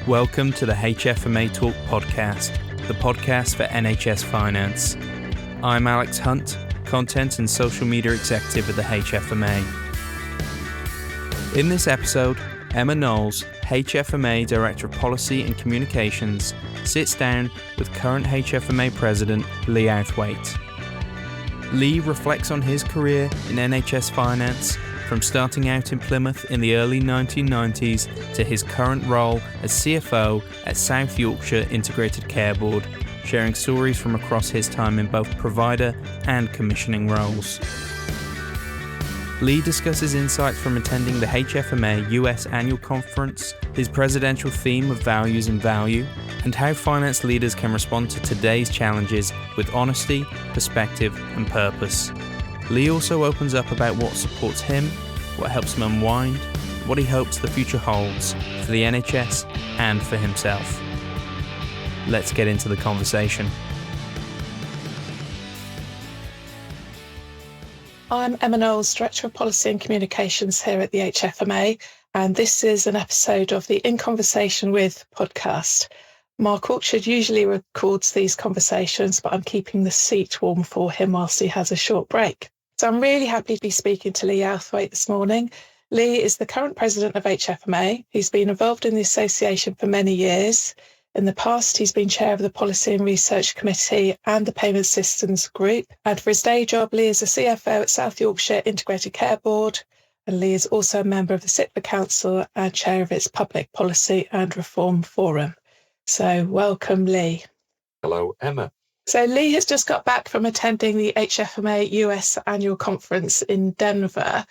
Welcome to the HFMA Talk podcast, the podcast for NHS finance. I'm Alex Hunt, Content and Social Media Executive at the HFMA. In this episode, Emma Knowles, HFMA Director of Policy and Communications, sits down with current HFMA President Lee Outhwaite. Lee reflects on his career in NHS finance, from starting out in Plymouth in the early 1990s to his current role as CFO at South Yorkshire Integrated Care Board, sharing stories from across his time in both provider and commissioning roles. Lee discusses insights from attending the HFMA US annual conference, his presidential theme of values and value, and how finance leaders can respond to today's challenges with honesty, perspective, and purpose. Lee also opens up about what supports him, what helps him unwind, what he hopes the future holds for the NHS and for himself. Let's get into the conversation. I'm Emma Knowles, Director of Policy and Communications here at the HFMA, and this is an episode of the In Conversation With podcast. Mark Orchard usually records these conversations, but I'm keeping the seat warm for him whilst he has a short break. So I'm really happy to be speaking to Lee Outhwaite this morning. Lee is the current president of HFMA. He's been involved in the association for many years. In the past, he's been chair of the Policy and Research Committee and the Payment Systems Group. And for his day job, Lee is a CFO at South Yorkshire Integrated Care Board. And Lee is also a member of the SITBA Council and chair of its Public Policy and Reform Forum. So welcome, Lee. Hello, Emma. So Lee has just got back from attending the HFMA US annual conference in Denver.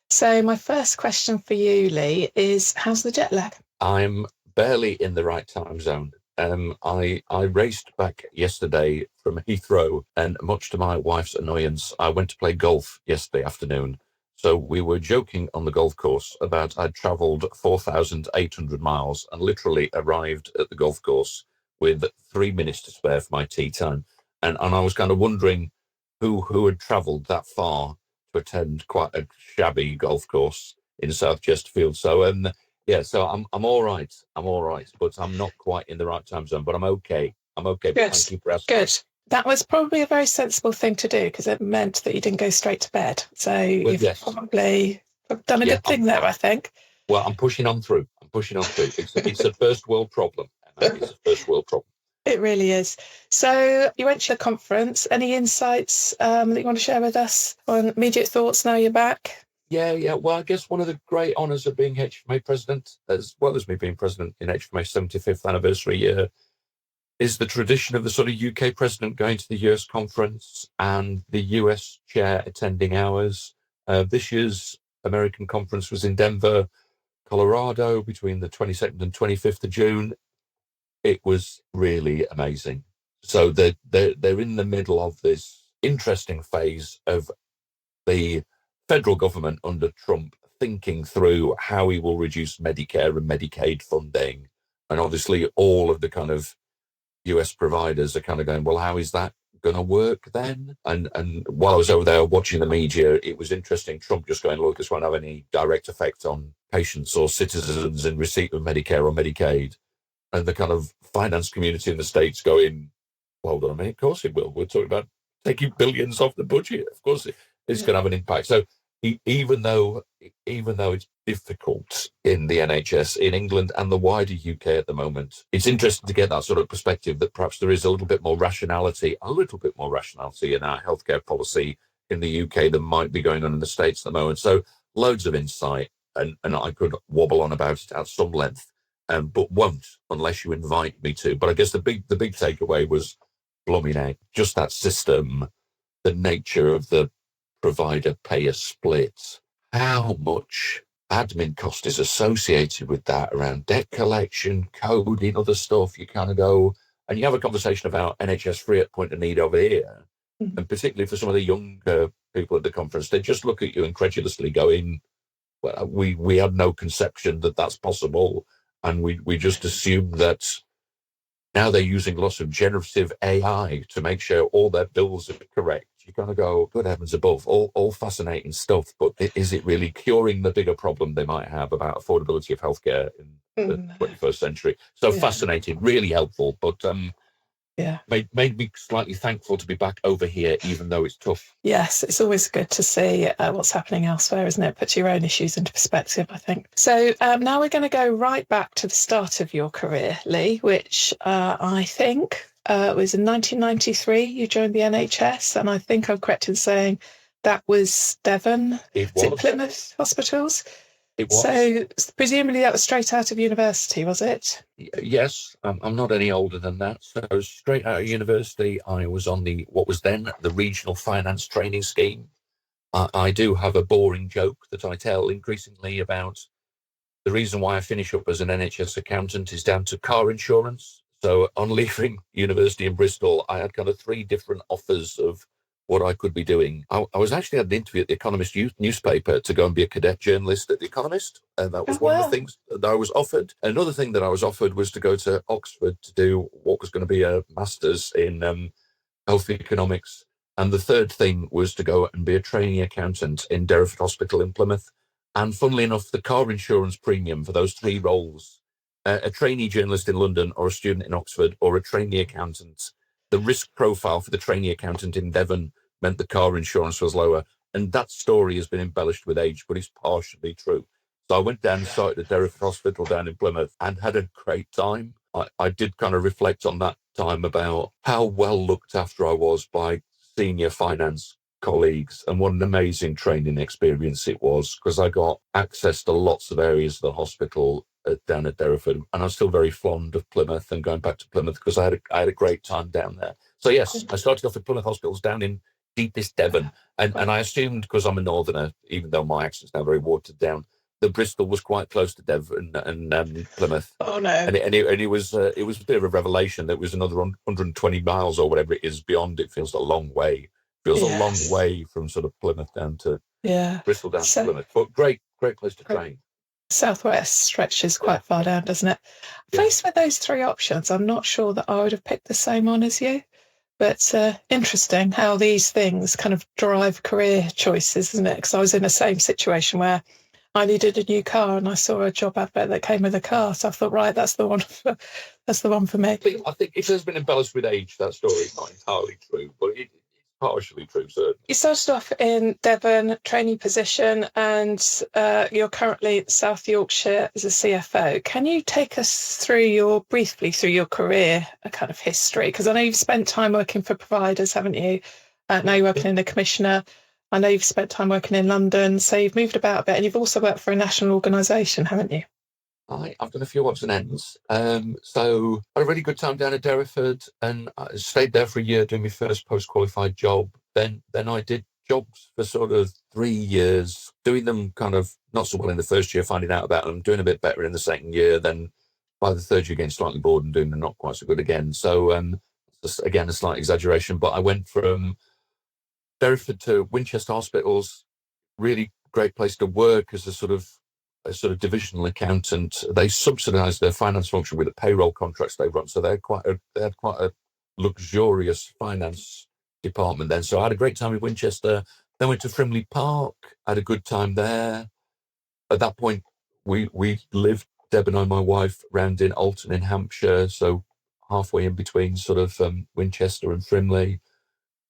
So my first question for you, Lee, is how's the jet lag? I'm barely in the right time zone. I raced back yesterday from Heathrow, and much to my wife's annoyance, I went to play golf yesterday afternoon. So we were joking on the golf course about I'd travelled 4,800 miles and literally arrived at the golf course with 3 minutes to spare for my tea time. And I was kind of wondering who had travelled that far to attend quite a shabby golf course in South Chesterfield. So so I'm all right. But I'm not quite in the right time zone, but I'm okay. Good. Thank you for asking. Good. That was probably a very sensible thing to do because it meant that you didn't go straight to bed. So you've probably done a good thing there, I think. Well, I'm pushing on through. It's a first world problem. It's a first world problem. It really is. So you went to the conference. Any insights that you want to share with us on immediate thoughts now you're back? Yeah. Well, I guess one of the great honours of being HFMA president, as well as me being president in HFMA's 75th anniversary year, is the tradition of the sort of UK president going to the US conference and the US chair attending ours. This year's American conference was in Denver, Colorado, between the 22nd and 25th of June. It was really amazing. So they're in the middle of this interesting phase of the federal government under Trump thinking through how he will reduce Medicare and Medicaid funding. And obviously all of the kind of US providers are kind of going, well, how is that going to work then? And while I was over there watching the media, it was interesting. Trump just going, look, this won't have any direct effect on patients or citizens in receipt of Medicare or Medicaid. And the kind of finance community in the States going, well, hold on a minute, of course it will. We're talking about taking billions off the budget. Of course it's going to have an impact. So even though it's difficult in the NHS, in England and the wider UK at the moment, it's interesting to get that sort of perspective that perhaps there is a little bit more rationality in our healthcare policy in the UK than might be going on in the States at the moment. So loads of insight, and I could wobble on about it at some length. But won't unless you invite me to. But I guess the big takeaway was blooming out. Just that system, the nature of the provider-payer split, how much admin cost is associated with that around debt collection, coding, other stuff. You kind of go, and you have a conversation about NHS free at point of need over here. Mm-hmm. And particularly for some of the younger people at the conference, they just look at you incredulously going, well, we had no conception that that's possible. And we just assume that now they're using lots of generative AI to make sure all their bills are correct. you kind of go, good heavens above, all fascinating stuff, but is it really curing the bigger problem they might have about affordability of healthcare in the 21st century? So fascinating, really helpful, but made me slightly thankful to be back over here, even though it's tough. Yes, it's always good to see what's happening elsewhere, isn't it? Puts your own issues into perspective, I think. So now we're going to go right back to the start of your career, Lee, which I think was in 1993. You joined the NHS, and I think I'm correct in saying that was Devon. It was. Plymouth hospitals. It was. So presumably that was straight out of university, was it? Yes, I'm not any older than that. So straight out of university, I was on what was then the Regional Finance Training Scheme. I do have a boring joke that I tell increasingly about the reason why I finish up as an NHS accountant is down to car insurance. So on leaving university in Bristol, I had kind of 3 different offers of what I could be doing. I was actually at an interview at the Economist newspaper to go and be a cadet journalist at the Economist, and that was one of the things that I was offered. Another thing that I was offered was to go to Oxford to do what was going to be a master's in health economics, and the third thing was to go and be a trainee accountant in Derriford Hospital in Plymouth. And funnily enough, the car insurance premium for those 3 roles, a trainee journalist in London or a student in Oxford or a trainee accountant, the risk profile for the trainee accountant in Devon meant the car insurance was lower. And that story has been embellished with age, but it's partially true. So I went down and started at Derriford Hospital down in Plymouth and had a great time. I did kind of reflect on that time about how well looked after I was by senior finance colleagues and what an amazing training experience it was, because I got access to lots of areas of the hospital down at Derriford, and I'm still very fond of Plymouth and going back to Plymouth because I had a great time down there. So yes, I started off at Plymouth Hospitals down in deepest Devon, and I assumed, because I'm a northerner, even though my accent's now very watered down, that Bristol was quite close to Devon and Plymouth. Oh no! And it was a bit of a revelation that it was another 120 miles or whatever it is beyond. It feels a long way. Feels a long way from sort of Plymouth down to Bristol down to Plymouth. But great place to train. Southwest stretches quite far down, doesn't it? Faced with those 3 options, I'm not sure that I would have picked the same one as you. But interesting how these things kind of drive career choices, isn't it? Because I was in the same situation where I needed a new car and I saw a job advert that came with a car. So I thought, right, that's the one for me. I think it has been embellished with age. That story is not entirely true, but it's partially true, certainly. You started off in Devon, trainee position, and you're currently at South Yorkshire as a CFO. Can you take us briefly through your career, a kind of history? Because I know you've spent time working for providers, haven't you? Now you're working in the Commissioner. I know you've spent time working in London, so you've moved about a bit, and you've also worked for a national organisation, haven't you? I've done a few odds and ends. So I had a really good time down at Derriford, and I stayed there for a year doing my first post-qualified job. Then I did jobs for sort of 3 years, doing them kind of not so well in the first year, finding out about them, doing a bit better in the second year. Then by the third year, getting slightly bored and doing them not quite so good again. So just, again, a slight exaggeration, but I went from Derriford to Winchester Hospitals. Really great place to work as a sort of divisional accountant. They subsidised their finance function with the payroll contracts they run, so they had quite a luxurious finance department then. So I had a great time in Winchester. Then went to Frimley Park. Had a good time there. At that point, we lived, Deb and I, my wife, round in Alton in Hampshire, so halfway in between sort of Winchester and Frimley.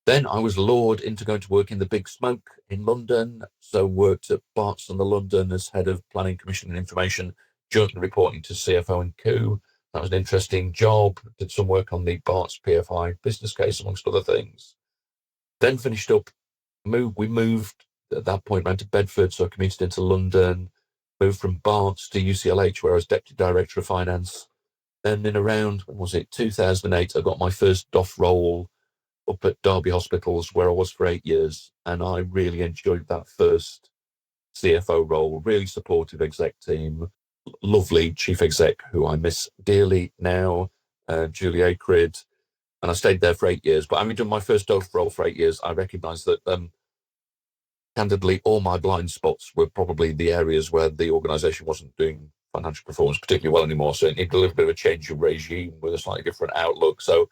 Then I was lured into going to work in the Big Smoke in London. So worked at Barts and the London as head of Planning, Commission and Information, jointly reporting to CFO and Co. That was an interesting job. Did some work on the Barts PFI business case, amongst other things. Then finished up, we moved at that point round to Bedford, so I commuted into London, moved from Barts to UCLH, where I was Deputy Director of Finance. Then in around, 2008, I got my first DOF role up at Derby Hospitals, where I was for 8 years, and I really enjoyed that first CFO role. Really supportive exec team, lovely chief exec who I miss dearly now, Julie Akrid, and I stayed there for 8 years. But having done my first DOF role for 8 years, I recognised that candidly all my blind spots were probably the areas where the organisation wasn't doing financial performance particularly well anymore. So it needed a little bit of a change of regime with a slightly different outlook. So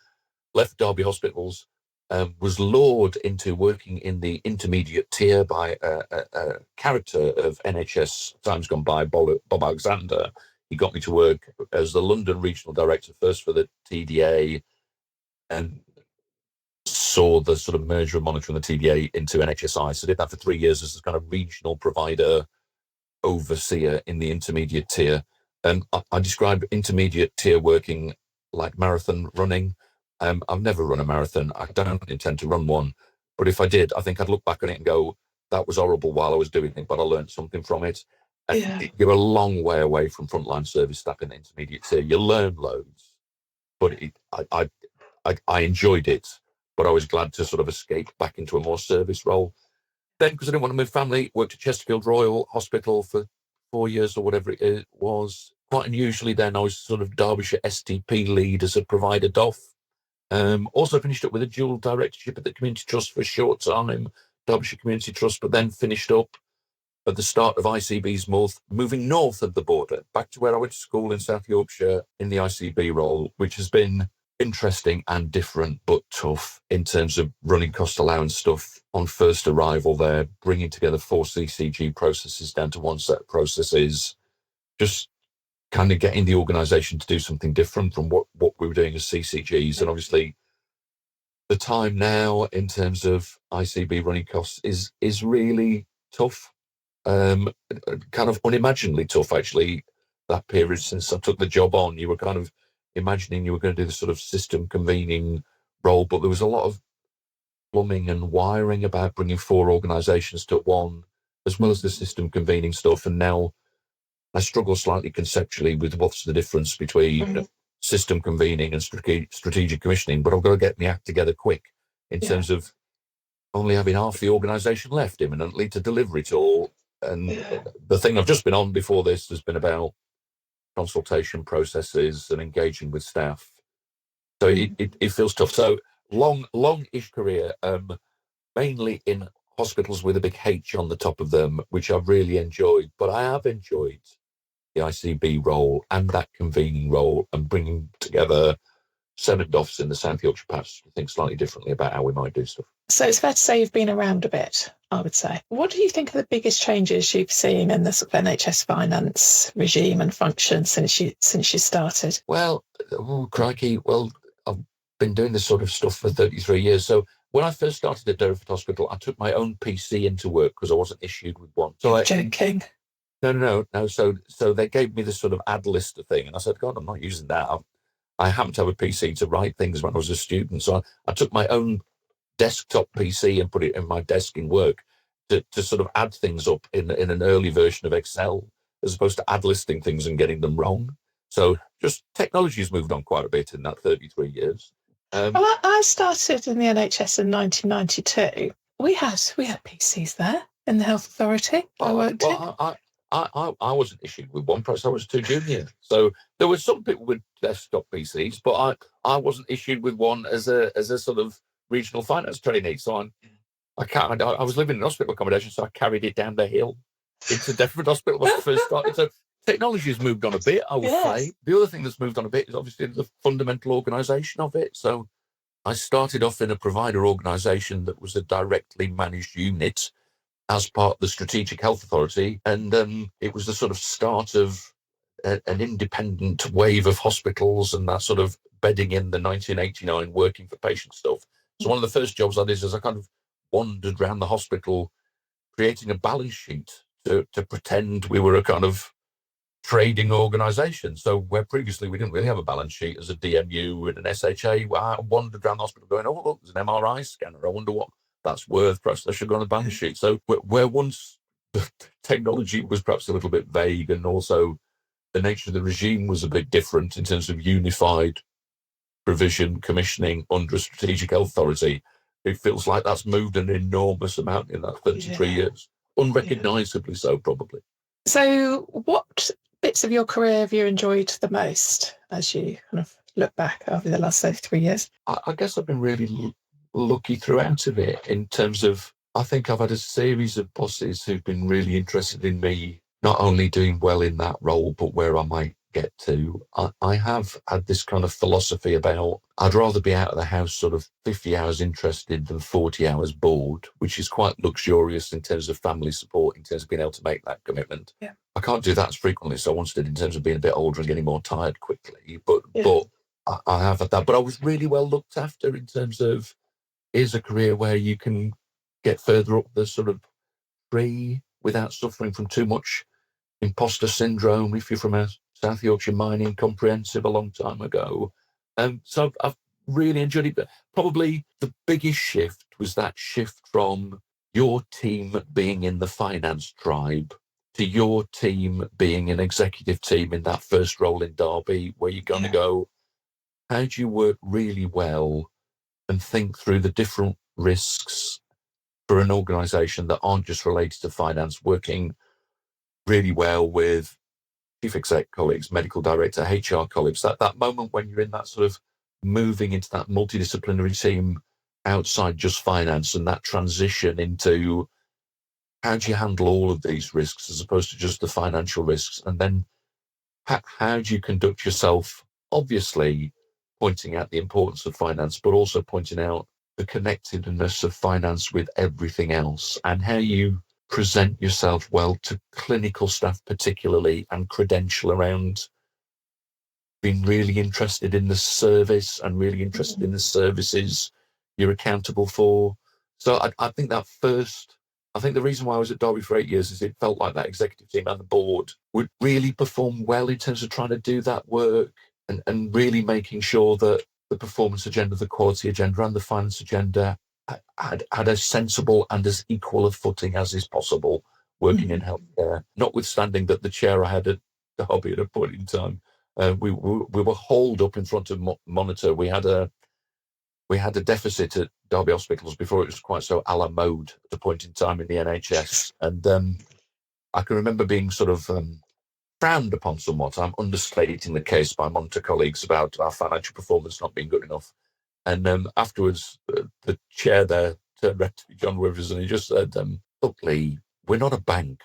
left Derby Hospitals, was lured into working in the intermediate tier by a character of NHS times gone by, Bob Alexander. He got me to work as the London Regional Director, first for the TDA, and saw the sort of merger and monitoring the TDA into NHSI. So I did that for 3 years as a kind of regional provider overseer in the intermediate tier. And I describe intermediate tier working like marathon running. I've never run a marathon. I don't intend to run one. But if I did, I think I'd look back on it and go, that was horrible while I was doing it, but I learned something from it. And you're a long way away from frontline service staff in the intermediate tier. You learn loads, but I enjoyed it, but I was glad to sort of escape back into a more service role. Then, because I didn't want to move family, worked at Chesterfield Royal Hospital for 4 years or whatever it was. Quite unusually then, I was sort of Derbyshire STP lead as a provider DOF. Also finished up with a dual directorship at the Community Trust for a short time, Derbyshire Community Trust, but then finished up at the start of ICB's moving north of the border, back to where I went to school in South Yorkshire in the ICB role, which has been interesting and different, but tough in terms of running cost allowance stuff on first arrival there, bringing together 4 CCG processes down to 1 set of processes, just kind of getting the organisation to do something different from what we were doing as CCGs. And obviously the time now in terms of ICB running costs is really tough, kind of unimaginably tough, actually. That period since I took the job on, you were kind of imagining you were going to do the sort of system convening role, but there was a lot of plumbing and wiring about bringing 4 organisations to one, as well as the system convening stuff. And now I struggle slightly conceptually with what's the difference between system convening and strategic commissioning, but I've got to get my act together quick in terms of only having half the organisation left imminently to deliver it all. And the thing I've just been on before this has been about consultation processes and engaging with staff. So it feels tough. So long-ish career, mainly in hospitals with a big H on the top of them, which I've really enjoyed. But I have enjoyed the ICB role and that convening role and bringing together 7 DOFs in the South Yorkshire patch to think slightly differently about how we might do stuff. So it's fair to say you've been around a bit, I would say. What do you think are the biggest changes you've seen in the sort of NHS finance regime and function since you started? Well, crikey, I've been doing this sort of stuff for 33 years. So when I first started at Derbyshire Hospital, I took my own PC into work because I wasn't issued with one. So joking. No. So they gave me this sort of ad lister thing, and I said, God, I'm not using that. I happened to have a PC to write things when I was a student, so I took my own desktop PC and put it in my desk in work to sort of add things up in an early version of Excel, as opposed to ad listing things and getting them wrong. So just technology has moved on quite a bit in that 33 years. Well, I started in the NHS in 1992. We had PCs there in the Health Authority. I wasn't issued with one because I was too junior. So there were some people with desktop PCs, but I wasn't issued with one as a sort of regional finance trainee. So I was living in hospital accommodation, so I carried it down the hill into Deptford Hospital when I first started. So technology has moved on a bit, I would say. The other thing that's moved on a bit is obviously the fundamental organisation of it. So I started off in a provider organisation that was a directly managed unit as part of the Strategic Health Authority. And it was the sort of start of an independent wave of hospitals and that sort of bedding in the 1989 working for patient stuff. So one of the first jobs I did is I kind of wandered around the hospital creating a balance sheet to pretend we were a kind of trading organisation. So where previously we didn't really have a balance sheet as a DMU and an SHA, I wandered around the hospital going, oh, look, there's an MRI scanner. I wonder what that's worth. Perhaps I should go on a balance sheet. So where once the technology was perhaps a little bit vague, and also the nature of the regime was a bit different in terms of unified provision commissioning under a Strategic Health Authority, it feels like that's moved an enormous amount in that 33 years. Unrecognisably so, probably. So what bits of your career have you enjoyed the most as you kind of look back over the last 3 years? I guess I've been really lucky throughout of it in terms of, I think I've had a series of bosses who've been really interested in me, not only doing well in that role, but where I might get to. I have had this kind of philosophy about I'd rather be out of the house sort of 50 hours interested than 40 hours bored, which is quite luxurious in terms of family support, in terms of being able to make that commitment. Yeah. I can't do that as frequently as I once did in terms of being a bit older and getting more tired quickly. But I have had that. But I was really well looked after in terms of here's a career where you can get further up the sort of tree without suffering from too much imposter syndrome if you're from a South Yorkshire mining comprehensive a long time ago. So I've really enjoyed it. But probably the biggest shift was that shift from your team being in the finance tribe to your team being an executive team in that first role in Derby, where you're going to go, how do you work really well and think through the different risks for an organisation that aren't just related to finance, working really well with chief exec colleagues, medical director, HR colleagues, that moment when you're in that sort of moving into that multidisciplinary team outside just finance, and that transition into how do you handle all of these risks as opposed to just the financial risks? And then how do you conduct yourself, obviously pointing out the importance of finance, but also pointing out the connectedness of finance with everything else, and how you present yourself well to clinical staff particularly, and credential around being really interested in the service and really interested in the services you're accountable for. So I think the reason why I was at Derby for 8 years is it felt like that executive team and the board would really perform well in terms of trying to do that work and really making sure that the performance agenda, the quality agenda and the finance agenda had a sensible and as equal a footing as is possible working in healthcare, notwithstanding that the chair I had at Derby at a point in time, we were hauled up in front of monitor. We had a deficit at Derby hospitals before it was quite so a la mode at a point in time in the NHS. And I can remember being sort of frowned upon somewhat. I'm understating the case by monitor colleagues about our financial performance not being good enough. And afterwards, the chair there turned around to John Withers and he just said, look, Lee, we're not a bank.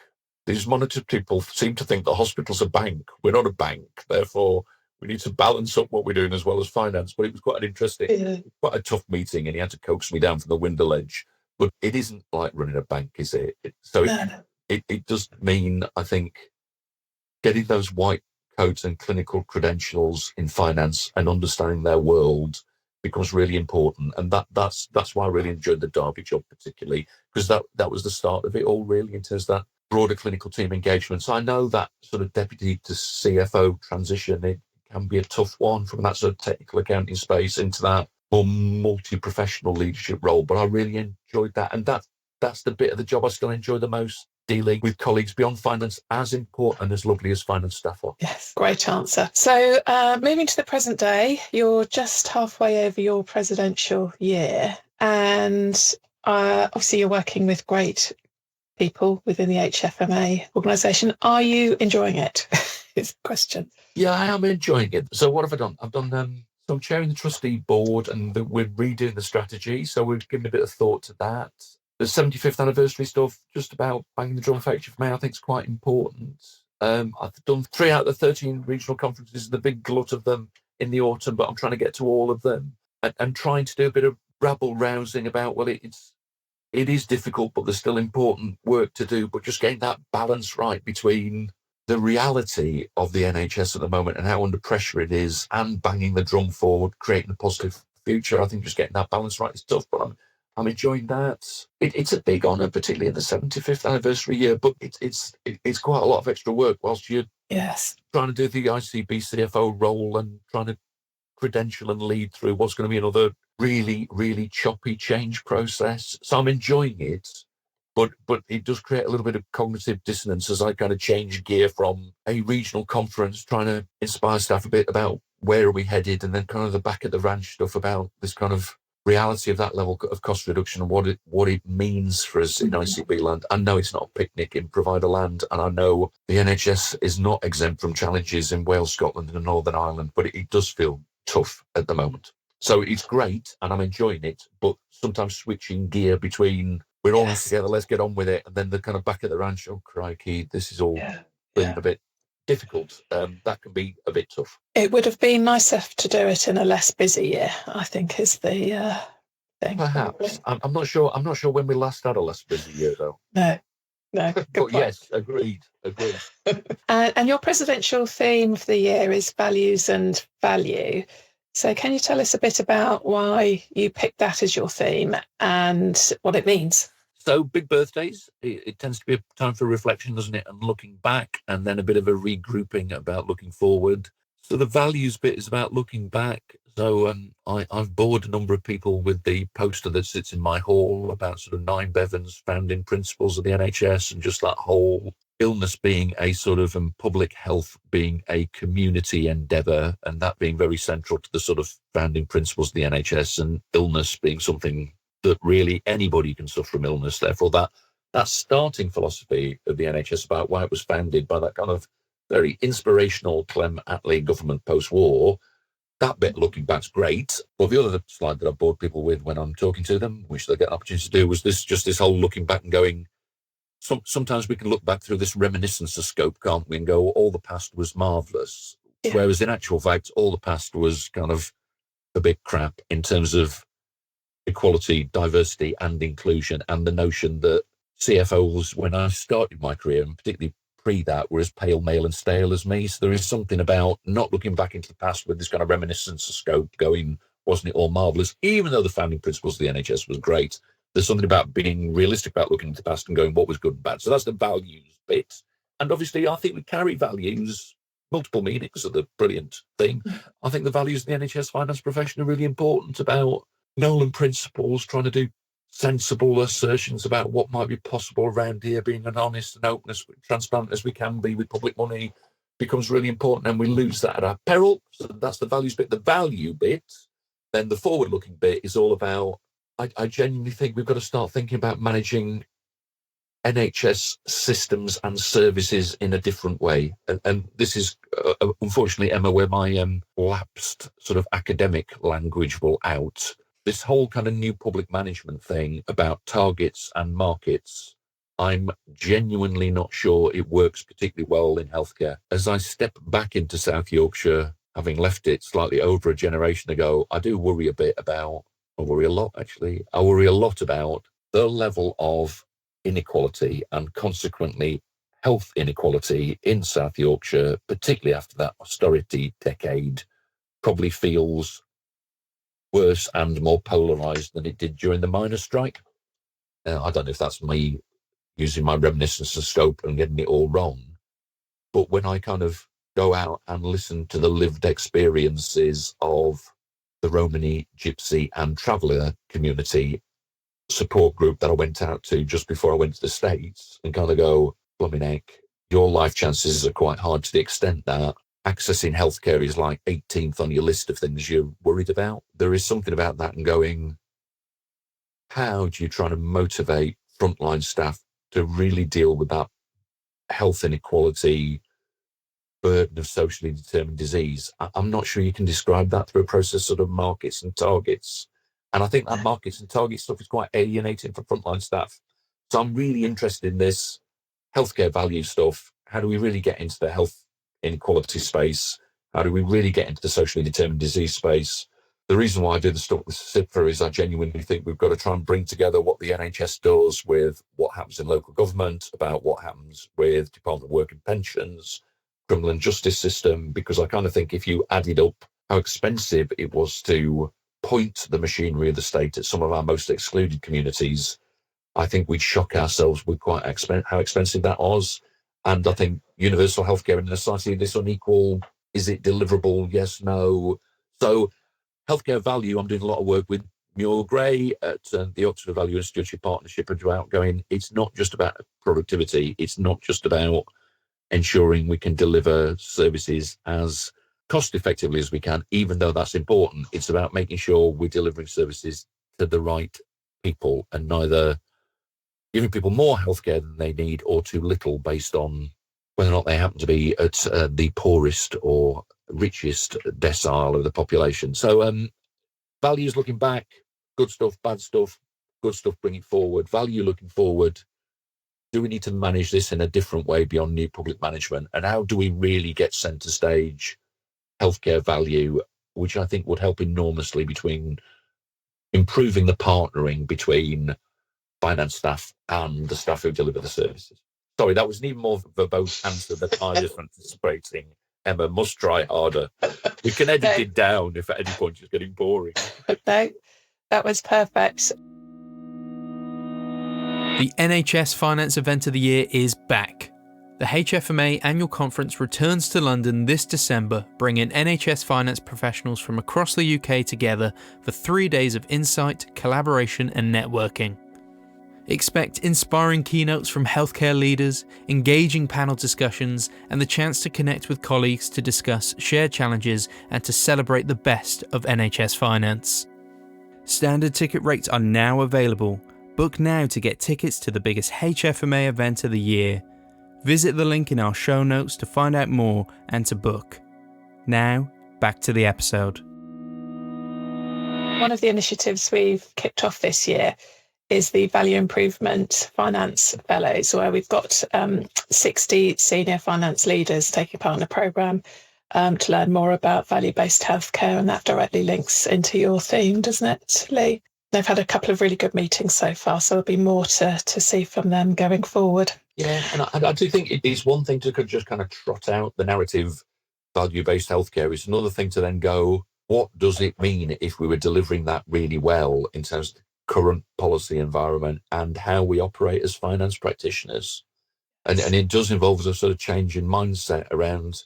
These monitor people seem to think the hospital's a bank. We're not a bank. Therefore, we need to balance up what we're doing as well as finance. But it was quite an interesting, quite a tough meeting, and he had to coax me down from the window ledge. But it isn't like running a bank, is it? It does mean, I think, getting those white coats and clinical credentials in finance and understanding their world becomes really important. And that's why I really enjoyed the Derby job particularly, because that was the start of it all, really, in terms of that broader clinical team engagement. So I know that sort of deputy to CFO transition, it can be a tough one from that sort of technical accounting space into that more multi-professional leadership role. But I really enjoyed that. And that's the bit of the job I still enjoy the most, dealing with colleagues beyond finance, as important and as lovely as finance staff are. Yes, great answer. So moving to the present day, you're just halfway over your presidential year, and obviously you're working with great people within the HFMA organisation. Are you enjoying it? Is the question. Yeah, I am enjoying it. So what have I done? I've done, so I'm chairing the trustee board, and we're redoing the strategy. So we've given a bit of thought to that. The 75th anniversary stuff, just about banging the drum for HFMA, I think is quite important. I've done 3 out of the 13 regional conferences, the big glut of them in the autumn, but I'm trying to get to all of them and trying to do a bit of rabble rousing about, well, it is difficult, but there's still important work to do, but just getting that balance right between the reality of the NHS at the moment and how under pressure it is, and banging the drum forward, creating a positive future. I think just getting that balance right is tough, but I'm enjoying that. It's a big honour, particularly in the 75th anniversary year, but it's quite a lot of extra work whilst you're trying to do the ICB CFO role and trying to credential and lead through what's going to be another really, really choppy change process. So I'm enjoying it, but it does create a little bit of cognitive dissonance as I kind of change gear from a regional conference, trying to inspire staff a bit about where are we headed, and then kind of the back of the ranch stuff about this kind of reality of that level of cost reduction and what it means for us in ICB land. I know it's not a picnic in provider land, and I know the NHS is not exempt from challenges in Wales, Scotland and Northern Ireland, but it does feel tough at the moment. So it's great and I'm enjoying it, but sometimes switching gear between we're all together, let's get on with it, and then the kind of back of the ranch, oh crikey, this is all feeling a bit difficult. That can be a bit tough. It would have been nicer to do it in a less busy year, I think, is the thing. Perhaps. I'm not sure. I'm not sure when we last had a less busy year, though. No, good But point. yes, agreed. And your presidential theme for the year is values and value. So can you tell us a bit about why you picked that as your theme and what it means? So big birthdays, it tends to be a time for reflection, doesn't it? And looking back, and then a bit of a regrouping about looking forward. So the values bit is about looking back. So I've bored a number of people with the poster that sits in my hall about sort of 9 Bevan's founding principles of the NHS, and just that whole illness being a sort of public health being a community endeavour, and that being very central to the sort of founding principles of the NHS, and illness being something that really anybody can suffer from illness. Therefore, that starting philosophy of the NHS about why it was founded by that kind of very inspirational Clem Attlee government post-war, that bit looking back's great. But the other slide that I bored people with when I'm talking to them, which they get an opportunity to do, was this whole looking back and going, sometimes we can look back through this reminiscence scope, can't we, and go, all the past was marvellous. Yeah. Whereas in actual fact, all the past was kind of a bit crap in terms of equality, diversity and inclusion, and the notion that CFOs, when I started my career, and particularly pre that, were as pale, male and stale as me. So there is something about not looking back into the past with this kind of reminiscence scope going, wasn't it all marvellous? Even though the founding principles of the NHS was great, there's something about being realistic about looking into the past and going, what was good and bad? So that's the values bit. And obviously, I think we carry values, multiple meanings of the brilliant thing. I think the values of the NHS finance profession are really important about Nolan principles, trying to do sensible assertions about what might be possible around here, being as honest and open as transparent as we can be with public money becomes really important, and we lose that at our peril. So that's the values bit. The value bit, then the forward-looking bit is all about, I genuinely think we've got to start thinking about managing NHS systems and services in a different way. And this is, unfortunately, Emma, where my lapsed sort of academic language will out. This whole kind of new public management thing about targets and markets, I'm genuinely not sure it works particularly well in healthcare. As I step back into South Yorkshire, having left it slightly over a generation ago, I do worry a bit about, I worry a lot about the level of inequality and consequently health inequality in South Yorkshire, particularly after that austerity decade, probably feels worse and more polarised than it did during the miners' strike. I don't know if that's me using my reminiscence of scope and getting it all wrong, but when I kind of go out and listen to the lived experiences of the Romani, Gypsy and Traveller community support group that I went out to just before I went to the States, and kind of go, blooming heck, your life chances are quite hard to the extent that accessing healthcare is like 18th on your list of things you're worried about. There is something about that and going, how do you try to motivate frontline staff to really deal with that health inequality, burden of socially determined disease? I'm not sure you can describe that through a process of markets and targets. And I think that markets and target stuff is quite alienating for frontline staff. So I'm really interested in this healthcare value stuff. How do we really get into the health inequality space? How do we really get into the socially determined disease space? The reason why I do the stuff with CIPFA is I genuinely think we've got to try and bring together what the NHS does with what happens in local government, about what happens with Department of Work and Pensions, criminal and justice system, because I kind of think if you added up how expensive it was to point the machinery of the state at some of our most excluded communities, I think we'd shock ourselves with quite how expensive that was. And I think universal healthcare in a society this unequal, is it deliverable? Yes, no. So healthcare value, I'm doing a lot of work with Muir Gray at the Oxford Value and Stewardship Partnership about going, it's not just about productivity. It's not just about ensuring we can deliver services as cost effectively as we can, even though that's important. It's about making sure we're delivering services to the right people and neither giving people more healthcare than they need or too little based on whether or not they happen to be at the poorest or richest decile of the population. So values looking back, good stuff, bad stuff, good stuff bringing forward, value looking forward. do we need to manage this in a different way beyond new public management? And how do we really get centre stage healthcare value, which I think would help enormously between improving the partnering between finance staff and the staff who deliver the services. Sorry, that was an even more verbose answer than I was anticipating. Emma must try harder. We can edit it down if at any point it's getting boring. No, that was perfect. The NHS Finance Event of the Year is back. The HFMA annual conference returns to London this December, bringing NHS finance professionals from across the UK together for 3 days of insight, collaboration and networking. Expect inspiring keynotes from healthcare leaders, engaging panel discussions, and the chance to connect with colleagues to discuss shared challenges and to celebrate the best of NHS finance. Standard ticket rates are now available. Book now to get tickets to the biggest HFMA event of the year. Visit the link in our show notes to find out more and to book. Now, back to the episode. One of the initiatives we've kicked off this year is the Value Improvement Finance Fellows, where we've got 60 senior finance leaders taking part in a programme to learn more about value-based healthcare, and that directly links into your theme, doesn't it, Lee? They've had a couple of really good meetings so far, so there'll be more to see from them going forward. Yeah, and I do think it is one thing to just kind of trot out the narrative value-based healthcare. It's another thing to then go, what does it mean if we were delivering that really well in terms of the current policy environment and how we operate as finance practitioners? And it does involve a sort of change in mindset around,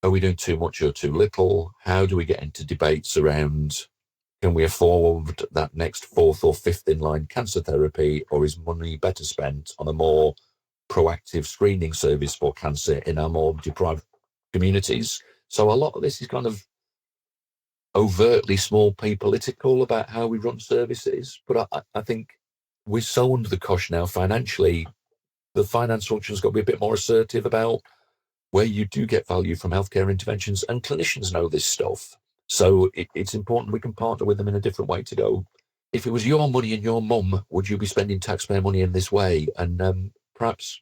are we doing too much or too little? How do we get into debates around, can we afford that next fourth or fifth in line cancer therapy, or is money better spent on a more proactive screening service for cancer in our more deprived communities? So a lot of this is kind of overtly small p political about how we run services. But I think we're so under the cosh now financially, the finance function's got to be a bit more assertive about where you do get value from healthcare interventions, and clinicians know this stuff. So it's important we can partner with them in a different way to go, if it was your money and your mum, would you be spending taxpayer money in this way? And perhaps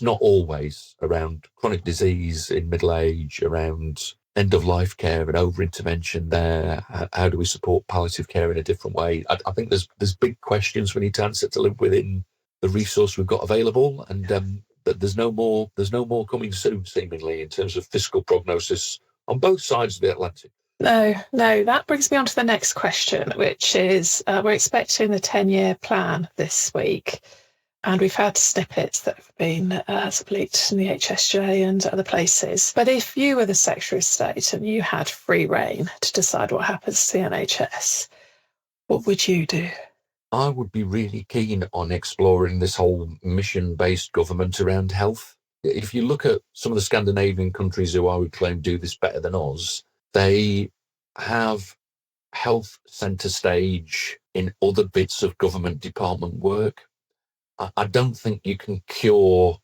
not always, around chronic disease in middle age, around end-of-life care and over-intervention there. How do we support palliative care in a different way? I think there's big questions we need to answer to live within the resource we've got available, and that there's no more coming soon, seemingly, in terms of fiscal prognosis on both sides of the Atlantic. No, that brings me on to the next question, which is we're expecting the 10-year plan this week, and we've had snippets that have been leaked in the HSJ and other places. But if you were the Secretary of State and you had free rein to decide what happens to the NHS, what would you do? I would be really keen on exploring this whole mission-based government around health. If you look at some of the Scandinavian countries who I would claim do this better than us, they have health centre stage in other bits of government department work. I don't think you can cure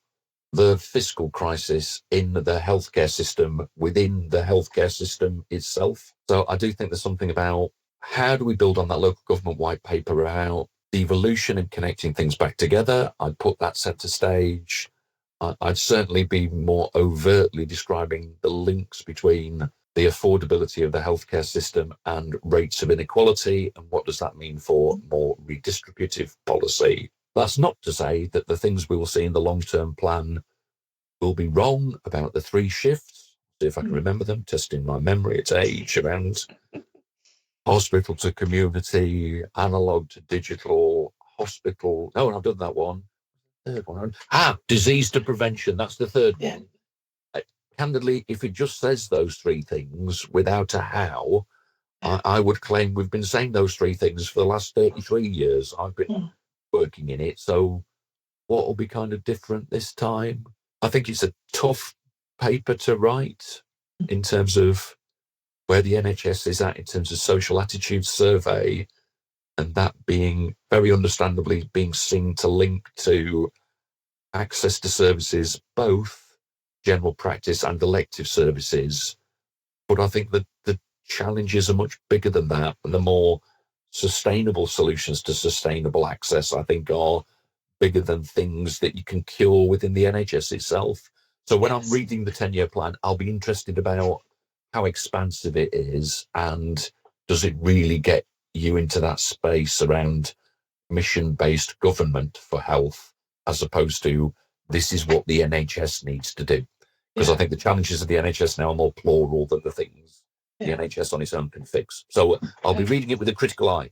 the fiscal crisis in the healthcare system within the healthcare system itself. So I do think there's something about how do we build on that local government white paper about devolution and connecting things back together. I'd put that centre stage. I'd certainly be more overtly describing the links between the affordability of the healthcare system and rates of inequality, and what does that mean for more redistributive policy. That's not to say that the things we will see in the long-term plan will be wrong about the 3 shifts. See if I can remember them, testing my memory at age, around hospital to community, analog to digital, hospital. No, I've done that one. Third one. Disease to prevention. That's the third one. Candidly, if it just says those 3 things without a how, I would claim we've been saying those 3 things for the last 33 years. I've been working in it. So what will be kind of different this time? I think it's a tough paper to write in terms of where the NHS is at in terms of social attitude survey, and that being very understandably being seen to link to access to services, both general practice and elective services. But I think that the challenges are much bigger than that, and the more sustainable solutions to sustainable access, I think, are bigger than things that you can cure within the NHS itself. So when I'm Yes. reading the 10-year plan, I'll be interested about how expansive it is, and does it really get you into that space around mission-based government for health, as opposed to this is what the NHS needs to do. Because I think the challenges of the NHS now are more plural than the things the NHS on its own can fix. So I'll be reading it with a critical eye.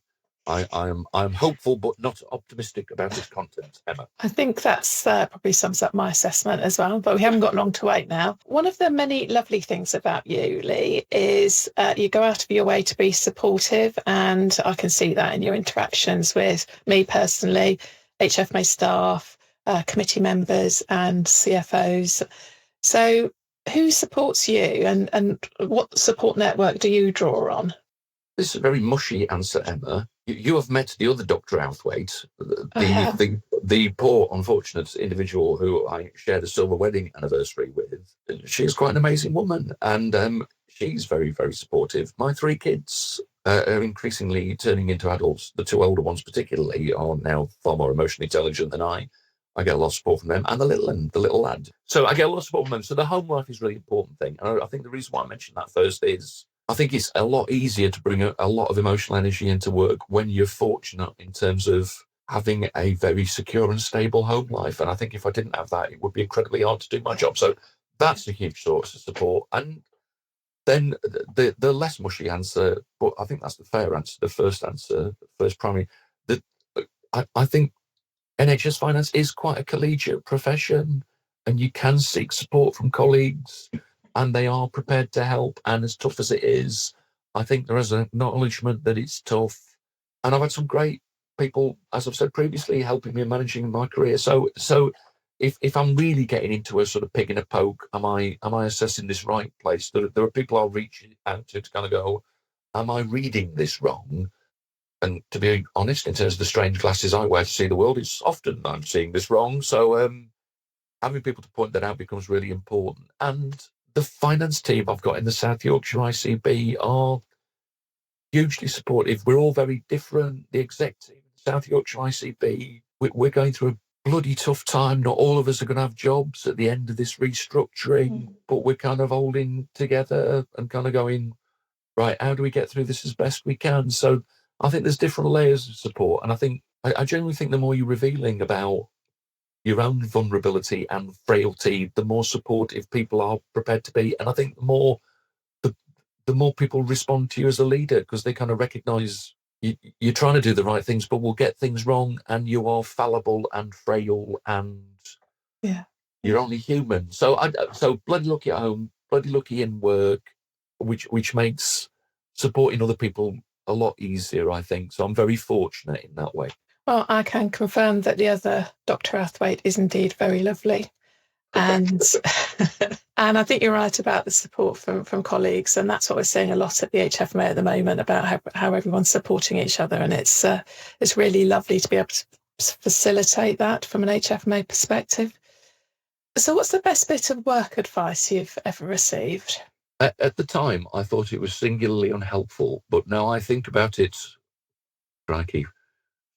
I'm hopeful but not optimistic about its content, Emma. I think that's probably sums up my assessment as well, but we haven't got long to wait now. One of the many lovely things about you, Lee, is you go out of your way to be supportive, and I can see that in your interactions with me personally, HFMA staff, committee members and CFOs. So who supports you, and what support network do you draw on? This is a very mushy answer, Emma. You have met the other Dr. Outhwaite, the poor, unfortunate individual who I shared a silver wedding anniversary with. She's quite an amazing woman, and she's very, very supportive. My 3 kids are increasingly turning into adults. The 2 older ones particularly are now far more emotionally intelligent than I. I get a lot of support from them, and the little lad. So I get a lot of support from them. So the home life is a really important thing. And I think the reason why I mentioned that first is I think it's a lot easier to bring a lot of emotional energy into work when you're fortunate in terms of having a very secure and stable home life. And I think if I didn't have that, it would be incredibly hard to do my job. So that's a huge source of support. And then the less mushy answer, but I think that's the fair answer, the first primary, that I think NHS finance is quite a collegiate profession, and you can seek support from colleagues, and they are prepared to help. And as tough as it is, I think there is an acknowledgement that it's tough. And I've had some great people, as I've said previously, helping me in managing my career. So if I'm really getting into a sort of pig in a poke, am I assessing this right place? There are people I'll reach out to kind of go, am I reading this wrong? And to be honest, in terms of the strange glasses I wear to see the world, it's often I'm seeing this wrong. So having people to point that out becomes really important. And the finance team I've got in the South Yorkshire ICB are hugely supportive. We're all very different. The exec team in the South Yorkshire ICB, we're going through a bloody tough time. Not all of us are going to have jobs at the end of this restructuring, but we're kind of holding together and kind of going, right, how do we get through this as best we can? So I think there's different layers of support. And I genuinely think the more you're revealing about your own vulnerability and frailty, the more supportive people are prepared to be. And I think the more people respond to you as a leader, because they kind of recognize you're trying to do the right things, but we'll get things wrong, and you are fallible and frail, and you're only human. So bloody lucky at home, bloody lucky in work, which makes supporting other people a lot easier, I think. So I'm very fortunate in that way. Well, I can confirm that the other Dr. Outhwaite is indeed very lovely. And and I think you're right about the support from colleagues. And that's what we're seeing a lot at the HFMA at the moment, about how everyone's supporting each other. And it's really lovely to be able to facilitate that from an HFMA perspective. So what's the best bit of work advice you've ever received? At the time, I thought it was singularly unhelpful, but now I think about it, crikey,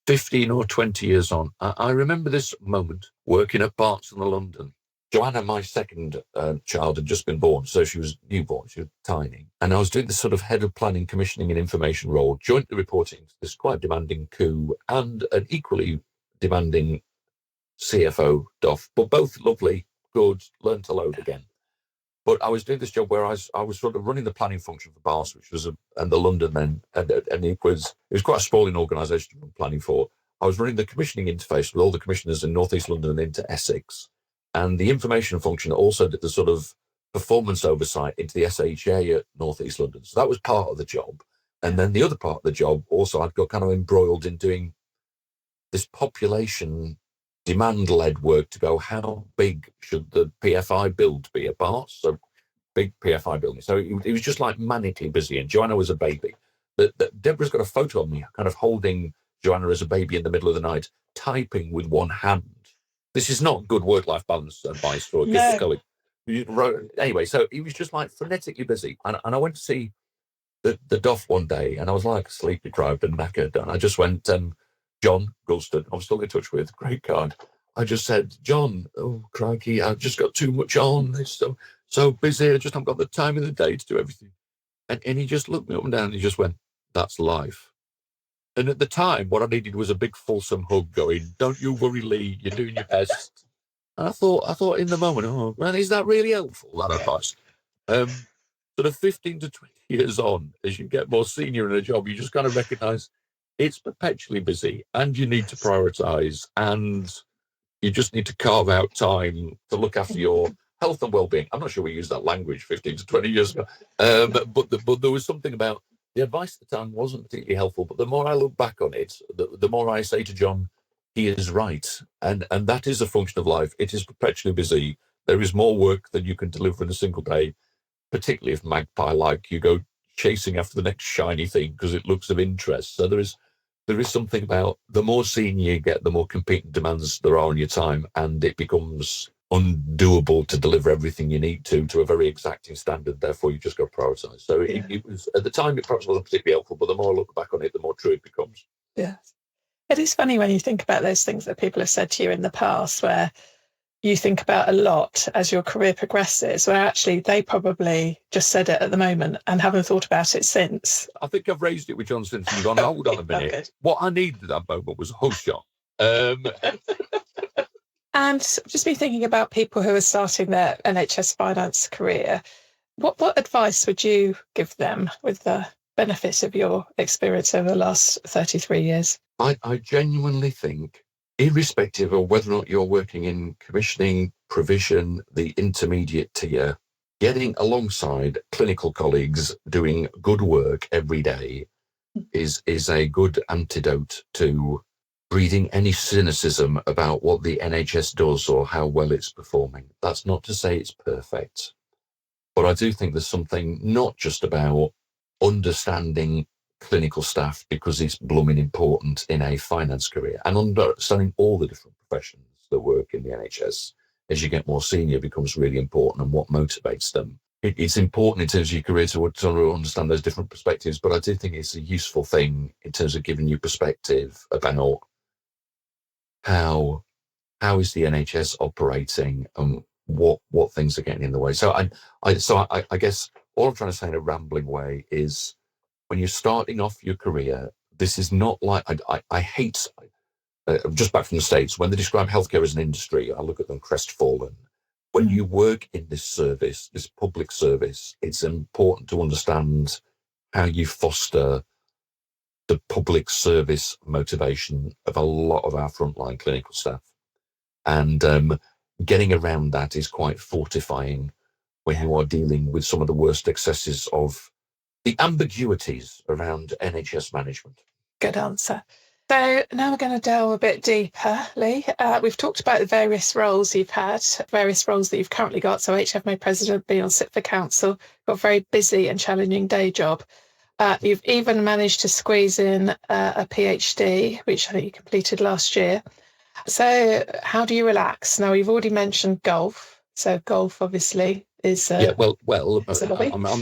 15 or 20 years on, I remember this moment working at Barts in London. Joanna, my second child, had just been born, so she was newborn, she was tiny. And I was doing this sort of head of planning, commissioning and information role, jointly reporting to this quite demanding coup and an equally demanding CFO, Duff, but both lovely, good, learned to load again. But I was doing this job where I was sort of running the planning function for Barts, which was and the London then, and it was quite a sprawling organisation to run planning for. I was running the commissioning interface with all the commissioners in North East London and into Essex, and the information function also did the sort of performance oversight into the SHA at North East London. So that was part of the job, and then the other part of the job also I'd got kind of embroiled in doing this population demand-led work to go, how big should the PFI build be at Barts? So big PFI building. So it was just like manically busy. And Joanna was a baby. Deborah's got a photo of me kind of holding Joanna as a baby in the middle of the night, typing with one hand. This is not good work-life balance advice for a gift colleague. Anyway, so he was just like frenetically busy. And I went to see the Duff one day, and I was like sleep deprived and knackered. And I just went, John Gulston, I'm still in touch with, great card. I just said, John, oh, crikey, I've just got too much on. It's so busy. I just haven't got the time of the day to do everything. And he just looked me up and down and he just went, that's life. And at the time, what I needed was a big fulsome hug going, don't you worry, Lee, you're doing your best. And I thought in the moment, oh, man, is that really helpful, that advice? Sort of 15 to 20 years on, as you get more senior in a job, you just kind of recognize it's perpetually busy and you need to prioritize and you just need to carve out time to look after your health and well-being. I'm not sure we used that language 15 to 20 years ago, but there was something about the advice at the time wasn't particularly helpful. But the more I look back on it, the more I say to John, he is right. And that is a function of life. It is perpetually busy. There is more work than you can deliver in a single day, particularly if magpie-like you go chasing after the next shiny thing because it looks of interest. So there is something about the more senior you get, the more competing demands there are on your time, and it becomes undoable to deliver everything you need to a very exacting standard. Therefore, you just got to prioritize. So it was, at the time, it perhaps wasn't particularly helpful, but the more I look back on it, the more true it becomes. Yeah. It is funny when you think about those things that people have said to you in the past, where you think about a lot as your career progresses, where actually they probably just said it at the moment and haven't thought about it since. I think I've raised it with John since and gone, hold on a minute. Okay. What I needed at that moment was a hug shot. And just be thinking about people who are starting their NHS finance career. What advice would you give them with the benefit of your experience over the last 33 years? I genuinely think, irrespective of whether or not you're working in commissioning, provision, the intermediate tier, getting alongside clinical colleagues doing good work every day is a good antidote to breathing any cynicism about what the NHS does or how well it's performing. That's not to say it's perfect, but I do think there's something not just about understanding clinical staff because it's blooming important in a finance career, and understanding all the different professions that work in the NHS as you get more senior becomes really important, and what motivates them. It's important in terms of your career to understand those different perspectives, but I do think it's a useful thing in terms of giving you perspective about how is the NHS operating and what things are getting in the way. So I guess all I'm trying to say in a rambling way is, when you're starting off your career, this is not like, I hate, just back from the States, when they describe healthcare as an industry, I look at them crestfallen. When you work in this service, this public service, it's important to understand how you foster the public service motivation of a lot of our frontline clinical staff. And getting around that is quite fortifying when you are dealing with some of the worst excesses of the ambiguities around NHS management. Good answer. So now we're going to delve a bit deeper, Lee. We've talked about the various roles you've had, various roles that you've currently got. So HFMA President, being on SIT for Council, got a very busy and challenging day job. You've even managed to squeeze in a PhD, which I think you completed last year. So how do you relax? Now, you've already mentioned golf. So golf, obviously, is I'm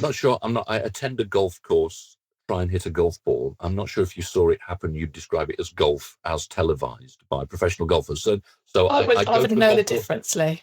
not sure. I attend a golf course, try and hit a golf ball. I'm not sure if you saw it happen. You'd describe it as golf as televised by professional golfers. So I would know the difference, Lee.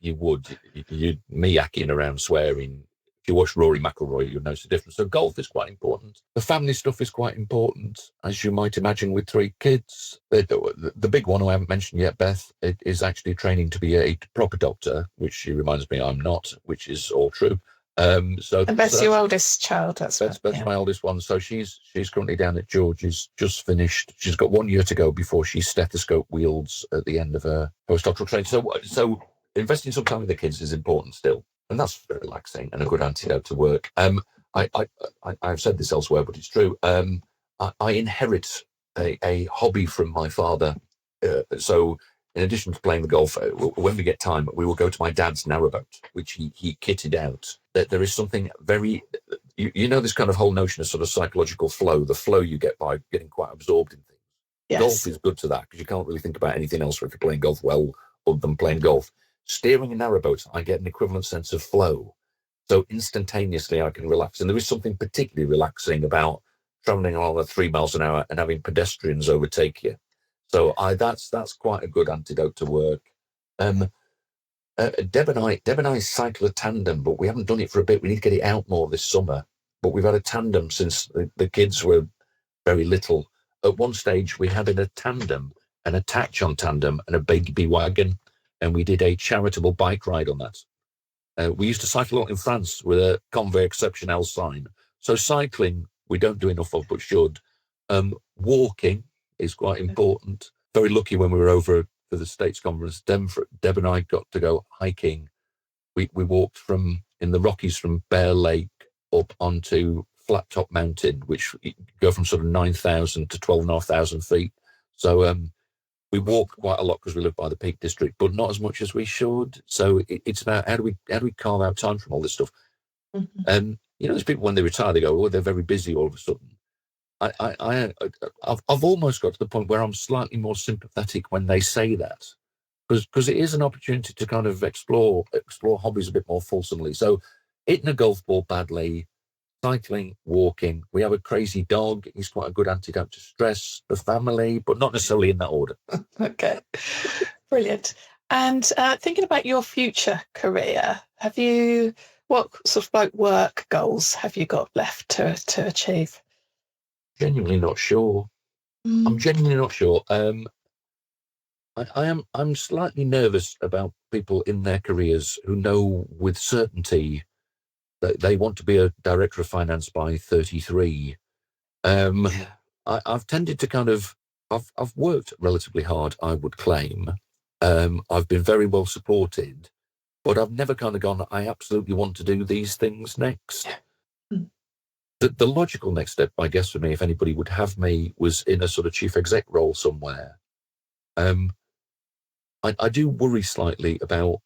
You would. Me yakking around swearing. If you watch Rory McIlroy, you'll notice the difference. So golf is quite important. The family stuff is quite important, as you might imagine, with 3 kids. The big one who I haven't mentioned yet, Beth, it is actually training to be a proper doctor, which she reminds me I'm not, which is all true. And Beth's your oldest child. That's my oldest one. So she's currently down at George's, just finished. She's got 1 year to go before she stethoscope wields at the end of her postdoctoral training. So investing some time with the kids is important still. And that's very relaxing and a good antidote to work. I've said this elsewhere, but it's true. I inherit a hobby from my father. So in addition to playing the golf, when we get time, we will go to my dad's narrowboat, which he kitted out. That there is something very, this kind of whole notion of sort of psychological flow, the flow you get by getting quite absorbed in things. Yes. Golf is good to that because you can't really think about anything else if you're playing golf well other than playing golf. Steering a narrowboat, I get an equivalent sense of flow. So instantaneously I can relax. And there is something particularly relaxing about travelling along at 3 miles an hour and having pedestrians overtake you. So that's quite a good antidote to work. Deb and I cycle a tandem, but we haven't done it for a bit. We need to get it out more this summer. But we've had a tandem since the kids were very little. At one stage, we had a tandem, an attach-on tandem, and a baby wagon, and we did a charitable bike ride on that. We used to cycle a lot in France with a Convoi Exceptionnel sign. So cycling, we don't do enough of, but should. Walking is quite important. Very lucky when we were over for the States Conference, Deb and I got to go hiking. We walked in the Rockies from Bear Lake up onto Flat Top Mountain, which go from sort of 9,000 to 12,500 feet. So we walked quite a lot because we live by the Peak District, but not as much as we should. So it's about how do we carve out time from all this stuff? And there's people when they retire, they go, oh, they're very busy all of a sudden. I've almost got to the point where I'm slightly more sympathetic when they say that, because it is an opportunity to kind of explore hobbies a bit more fulsomely. So hitting a golf ball badly, cycling, walking. We have a crazy dog. He's quite a good antidote to stress, the family, but not necessarily in that order. Okay, brilliant. And thinking about your future career, what sort of work goals have you got left to achieve? Genuinely not sure. I'm genuinely not sure. I'm slightly nervous about people in their careers who know with certainty that they want to be a director of finance by 33. I've tended to I've worked relatively hard, I would claim. I've been very well supported, but I've never kind of gone, I absolutely want to do these things next. The logical next step, I guess, for me, if anybody would have me, was in a sort of chief exec role somewhere. I do worry slightly about,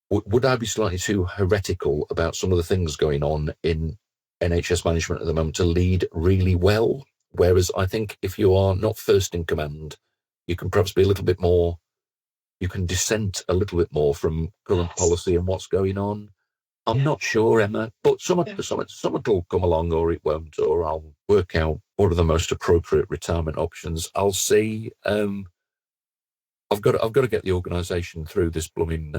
would I be slightly too heretical about some of the things going on in NHS management at the moment to lead really well? Whereas I think if you are not first in command, you can perhaps be a little bit more, you can dissent a little bit more from current policy and what's going on. I'm not sure, Emma, but some will come along or it won't, or I'll work out what are the most appropriate retirement options. I'll see. I've got to get the organisation through this blooming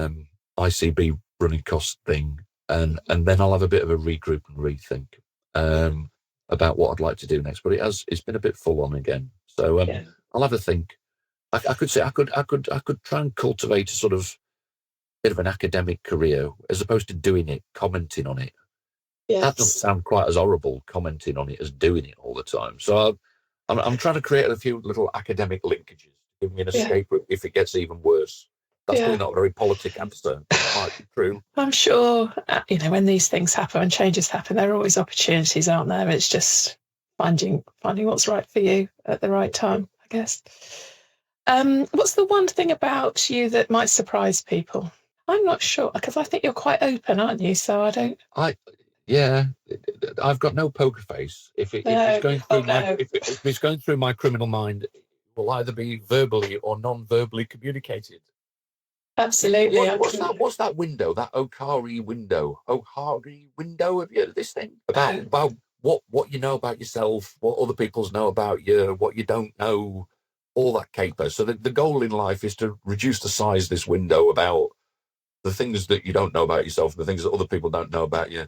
ICB running cost thing, and then I'll have a bit of a regroup and rethink about what I'd like to do next. But it's been a bit full on again, so I'll have a think. I could say I could try and cultivate a sort of bit of an academic career as opposed to doing it, commenting on it. Yes. That doesn't sound quite as horrible, commenting on it, as doing it all the time. So I'm trying to create a few little academic linkages, give me an escape if it gets even worse. That's probably not a very politic answer. It might be true. I'm sure, when these things happen and changes happen, there are always opportunities, aren't there? It's just finding what's right for you at the right time, I guess. What's the one thing about you that might surprise people? I'm not sure, because I think you're quite open, aren't you? So I don't. I've got no poker face. If it's going through my criminal mind, it will either be verbally or non-verbally communicated. Absolutely. What's that window? That Okari window? Have you heard of this thing? About what you know about yourself, what other people know about you, what you don't know, all that caper. So the goal in life is to reduce the size of this window about the things that you don't know about yourself and the things that other people don't know about you.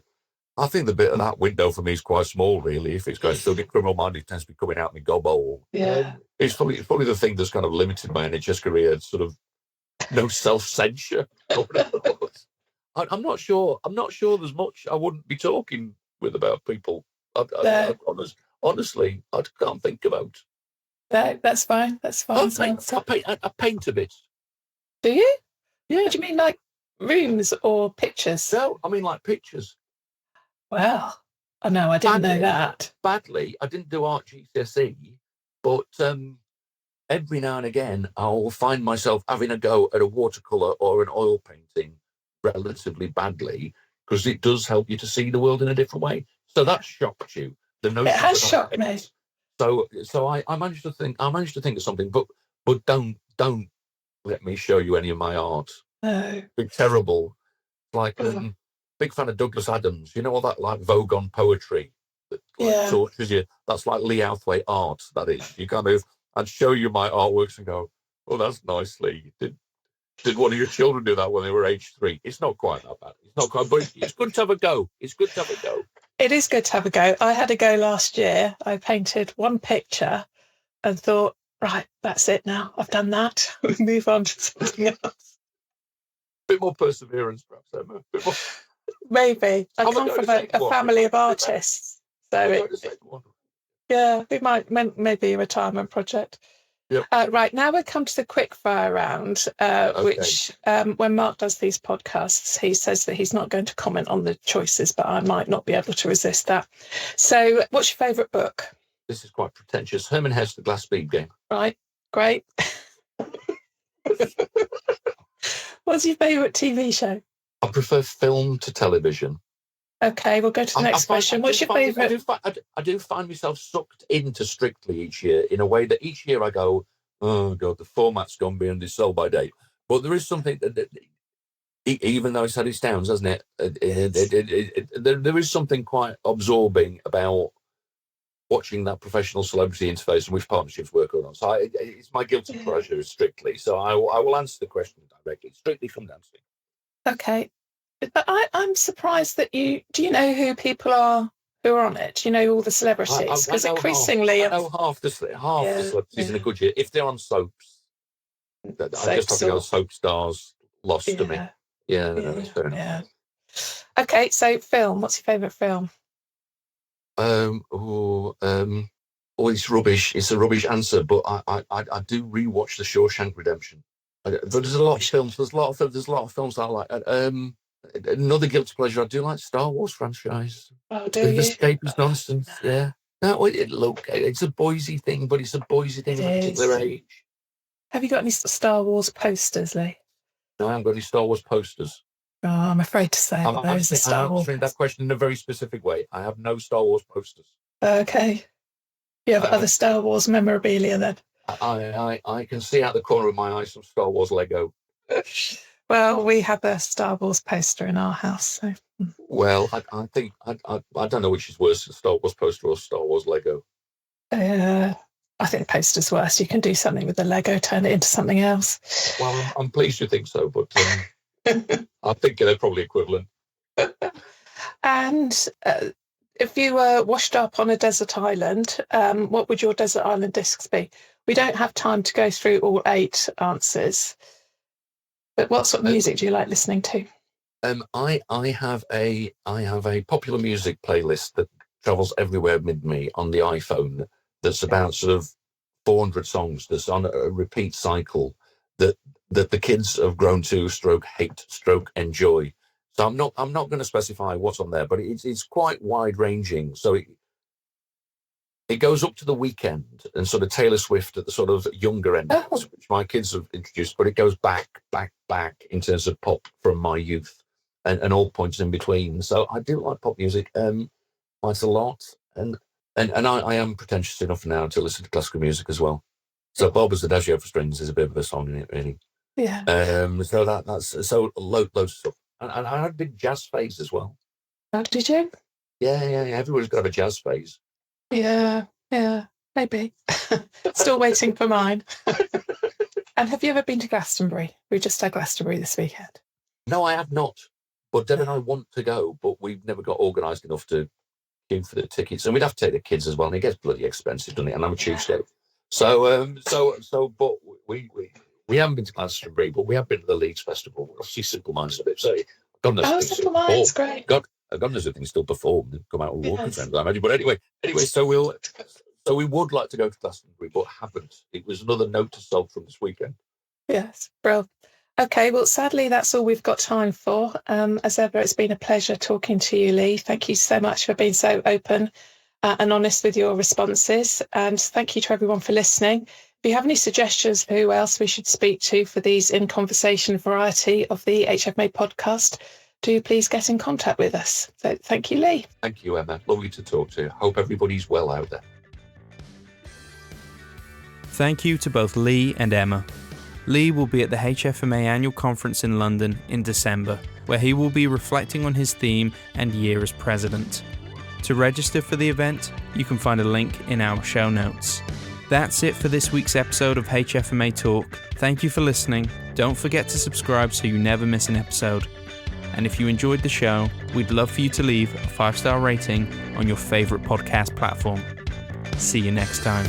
I think the bit of that window for me is quite small, really. If it's going to get criminal mind, it tends to be coming out in the gob hole. Yeah. It's probably the thing that's kind of limited my NHS career, sort of no self-censure. I'm not sure there's much I wouldn't be talking with about people. Honestly, I can't think about. That's fine. That's fine. I paint a bit. Do you? Yeah. Do you mean like rooms or pictures? No, I mean like pictures. Wow. I know, I didn't know that. Badly. I didn't do art GCSE, but every now and again I'll find myself having a go at a watercolour or an oil painting relatively badly, because it does help you to see the world in a different way. So that shocked you. It has shocked me. So I managed to think of something, but don't let me show you any of my art. No. It's terrible. Like big fan of Douglas Adams. You know all that like Vogue on poetry. that Yeah. tortures you. That's like Lee Outhwaite art. That is, you kind of, I'd show you my artworks and go, "Oh, that's nice, Lee. Did one of your children do that when they were age 3?" It's not quite that bad. It's not quite, but it's good to have a go. It's good to have a go. It is good to have a go. I had a go last year. I painted one picture and thought, right, that's it now. I've done that. We'll move on to something else. Bit more perseverance, perhaps, Emma. Bit more. Maybe. I Have a come go from to a second one. family of artists. Have a So go to second one. yeah, we might maybe a retirement project. Yep. Right, now we come to the quick fire round, which when Mark does these podcasts, he says that he's not going to comment on the choices, but I might not be able to resist that. So what's your favourite book? This is quite pretentious. Herman Hesse, The Glass Bead Game. Right, great. What's your favourite TV show? I prefer film to television. Okay, we'll go to the next question. What's your favourite? I do find myself sucked into Strictly each year in a way that each year I go, oh God, the format's gone beyond its sell by date. But there is something that even though it's had its downs, hasn't it? There is something quite absorbing about watching that professional celebrity interface and which partnerships work or not. So it's my guilty pleasure, Strictly. So I will answer the question directly. Strictly from dancing. Okay. But I'm surprised that do you know who people are who are on it? Do you know all the celebrities? Because increasingly... I know half the celebrities in a good year. If they're on soaps, I just have to go Soap Stars, Lost to me. Yeah, that's fair enough. Yeah. Okay, so film. What's your favourite film? It's rubbish. It's a rubbish answer, but I do rewatch The Shawshank Redemption. But there's a lot of films. There's a lot of films that I like. Another guilty pleasure. I do like Star Wars franchise. Oh, do you? The escapist nonsense. Yeah. No, look, it's a Boise thing, but it's a Boise thing of a particular age. Have you got any Star Wars posters, Lee? No, I haven't got any Star Wars posters. Oh, I'm afraid to say I'm answering that question in a very specific way. I have no Star Wars posters. Okay. You have other Star Wars memorabilia then? I can see out the corner of my eye some Star Wars Lego. Well, we have a Star Wars poster in our house. So. Well, I think I don't know which is worse, a Star Wars poster or Star Wars Lego. I think poster's worse. You can do something with the Lego, turn it into something else. Well, I'm pleased you think so, but I think they're probably equivalent. And if you were washed up on a desert island, what would your desert island discs be? We don't have time to go through all 8 answers. But what sort of music do you like listening to? I have a popular music playlist that travels everywhere with me on the iPhone. That's about sort of 400 songs. That's on a repeat cycle that the kids have grown to stroke hate, stroke enjoy. So I'm not going to specify what's on there, but it's quite wide ranging. So it goes up to The Weeknd and sort of Taylor Swift at the sort of younger end, which my kids have introduced, but it goes back in terms of pop from my youth and all points in between. So I do like pop music quite a lot. And I am pretentious enough now to listen to classical music as well. So Barbara's Adagio for Strings is a bit of a song in it, really. Yeah. So that's loads of stuff. And I had a big jazz phase as well. Oh, did you? Yeah. Everyone's got a jazz phase. Yeah, maybe. Still waiting for mine. And have you ever been to Glastonbury? We just had Glastonbury this weekend. No, I have not. But Deb and I want to go, but we've never got organised enough to queue for the tickets. And we'd have to take the kids as well, and it gets bloody expensive, doesn't it? And I'm a Tuesday. So, but we haven't been to Glastonbury, but we have been to the Leeds Festival. Obviously, Simple Minds a bit. So, God knows. Simple Minds, great. God knows if things still perform and come out with walking friends, I imagine. But anyway, so we would like to go to Glastonbury, but haven't. It was another note to self from this weekend. Yes, brilliant. Okay, well, sadly, that's all we've got time for. As ever, it's been a pleasure talking to you, Lee. Thank you so much for being so open and honest with your responses. And thank you to everyone for listening. If you have any suggestions for who else we should speak to for these In Conversation variety of the HFMA podcast, do please get in contact with us. So thank you, Lee. Thank you, Emma. Lovely to talk to you. Hope everybody's well out there. Thank you to both Lee and Emma. Lee will be at the HFMA annual conference in London in December, where he will be reflecting on his theme and year as president. To register for the event, you can find a link in our show notes. That's it for this week's episode of HFMA Talk. Thank you for listening. Don't forget to subscribe so you never miss an episode. And if you enjoyed the show, we'd love for you to leave a 5-star rating on your favourite podcast platform. See you next time.